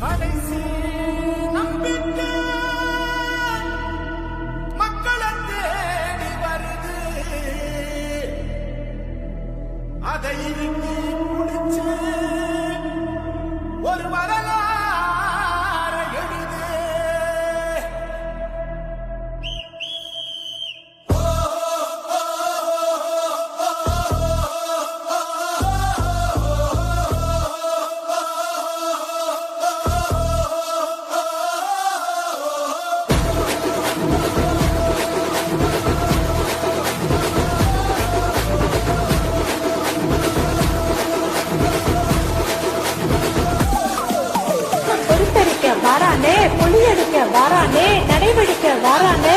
கடைசி நம்பிக்கை மக்களை தேடி வருது. அதை இறுக்கி முடிச்சு ஒரு வரலாறு எழுது. வாரானே, பொலியெடுக்க வாரானே, நடைவெடுக்க வாரானே,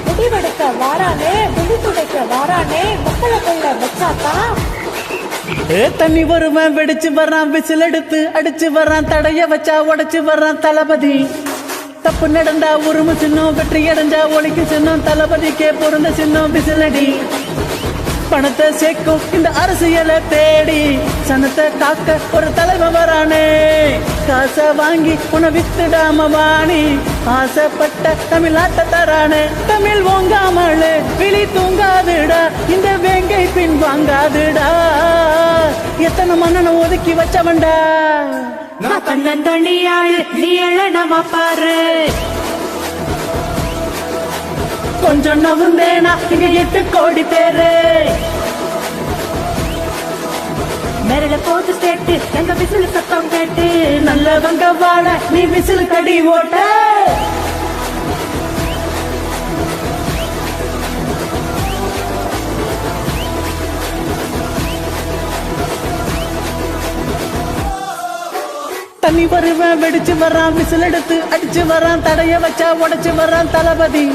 முடிவெடுக்க வாரானே, விழி துடைக்க வாரானே, மக்களை கொள்ள வச்சாத்தான். தண்ணி வருவன் வெடிச்சு வர்றான், விசில் எடுத்து அடிச்சு வர்றான், தடைய வச்சா உடைச்சு வர்றான் தளபதி. தப்பு நடந்தா உருமு சின்னம், வெற்றி அடைஞ்சா ஒழிக்கு சின்னம், தளபதிக்கே பொருந்த சின்னம் விசிலடி. பணத்தை சேர்க்கும் இந்த அரசியலை தேடி சனத்தை காக்க ஒரு தலைவன் வரானே. காசை வாங்கி உன வித்துடாம வாணி, ஆசைப்பட்ட தமிழ்நாட்டை தரானே. தமிழ் ஓங்காமலே விழி தூங்காதுடா, இந்த வேங்கை பின் வாங்காதுடா. எத்தனை மன்னனை ஒதுக்கி வச்சவன்டா. நான் தன்னந்தனியாள், நீ எழனமா பாரு. கொஞ்சம் நவுந்தேனா இங்க 8 கோடி பேரு. மேல போது ஸ்டேட்டு, எங்க விசில் சத்தம் கேட்டு, நல்லவங்க வாழ நீ விசில் கடி ஓட்ட. தண்ணி வருவன் வெடிச்சு வர்றான், விசில் எடுத்து அடிச்சு வர்றான், தடைய வச்சா உடைச்சு வர்றான் தளபதி.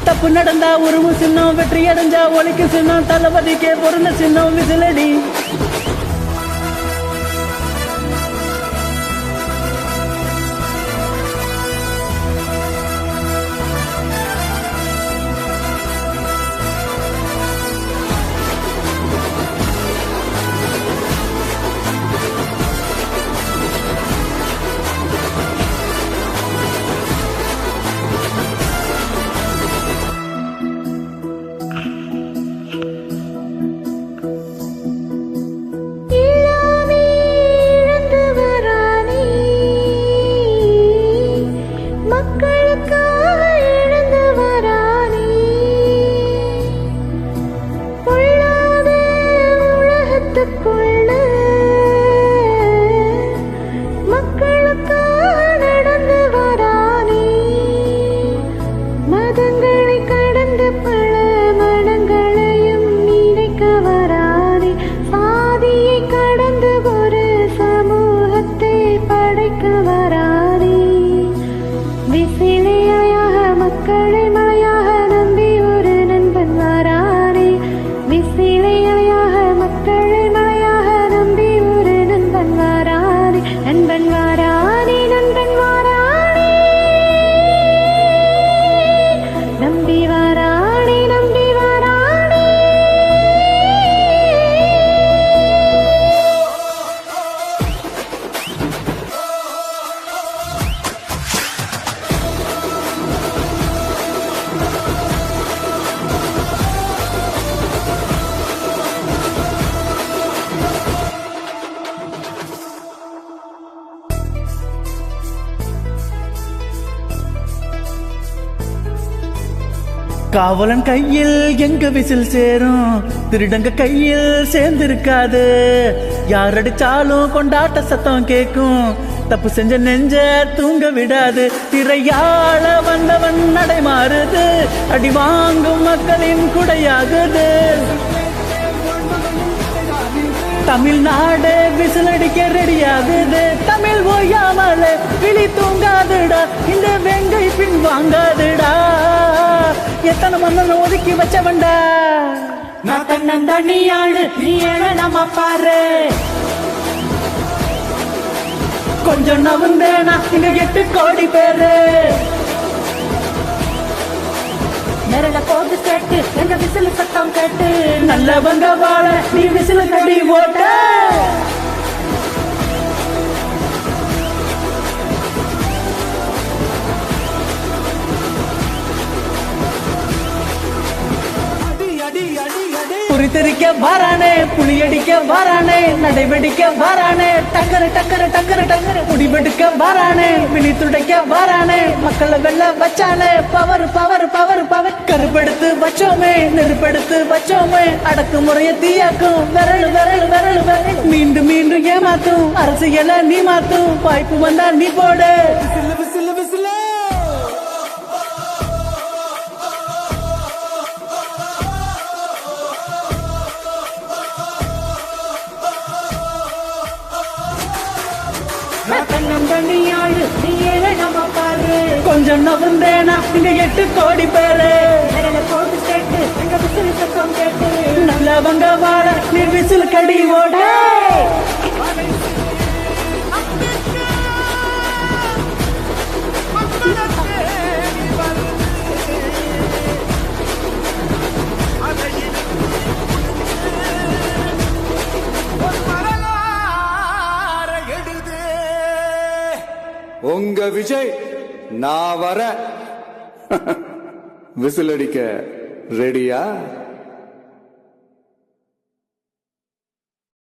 தப்பு நடந்தா உருவு சின்னம், வெற்றி அடைஞ்சா ஒழிக்கு சின்னம், தளபதிக்கே பொருந்த சின்னம் விசிலடி. காவலன் கையில் எங்க விசில் சேரும், திருடங்க கையில் சேர்ந்திருக்காது. யார் அடிச்சாலும் கொண்டாட்ட சத்தம் கேட்கும், தப்பு செஞ்ச நெஞ்ச தூங்க விடாது. திரையாள வந்தவன் நடை மாறுது, அடி வாங்கும் மக்களின் குடையாகுது. தமிழ்நாடு விசில் அடிக்க ரெடியாகுது. தமிழ் ஓயாமலே விழி தூங்காதுடா, இந்த வெங்கை பின் வாங்காதுடா. எத்தனை மன்னனை ஒதுக்கி வச்சவன்டா. நான் தன்னந்தனியாளு, நீ எழனமா பாரு. கொஞ்சம் நவுந்தேனா இங்க 8 கோடி பேரு. மேல போது ஸ்டேட்டு, எங்க விசில் சத்தம் கேட்டு, நல்லவங்க வாழ நீ விசில் கடி ஓட்ட. கத்திரிக்க வாரானே புளியடிக்க வாரானே நடைவெடிக்க வாரானே டக்கரு டக்கரு டக்கரு டக்கரு முடிவெடுக்க வாரானே விழி துடைக்க வாரானே மக்களை வெல்ல வச்சானே பவர் பவர் பவர் பவர் கருப்பெடுத்து வச்சோமே நெருப்பெடுத்து வச்சோமே அடக்குமுறைய தீயாக்கும் விரல் விரல் விரல் விரல் மீண்டும் மீண்டும் ஏமாத்தும் அரசியல நீ மாத்தும் வாய்ப்பு வந்தா நீ போடு விசிலு விசிலு விசிலு தன்னந்தனியாளு நீ ஏழை நம்ம பாரு கொஞ்சம் நவர்ந்தேனா இங்க 8 கோடி பேரு விரல போட்டு கேட்டு எங்க விசில் சத்தம் கேட்டு நல்லவங்க வாழ நீ விசில் கடி ஓட மக்களை தேடி வருது அதை ஒரு வரலாறு எழுது உங்க விஜய் நான் வர விசில் அடிக்க ரெடியா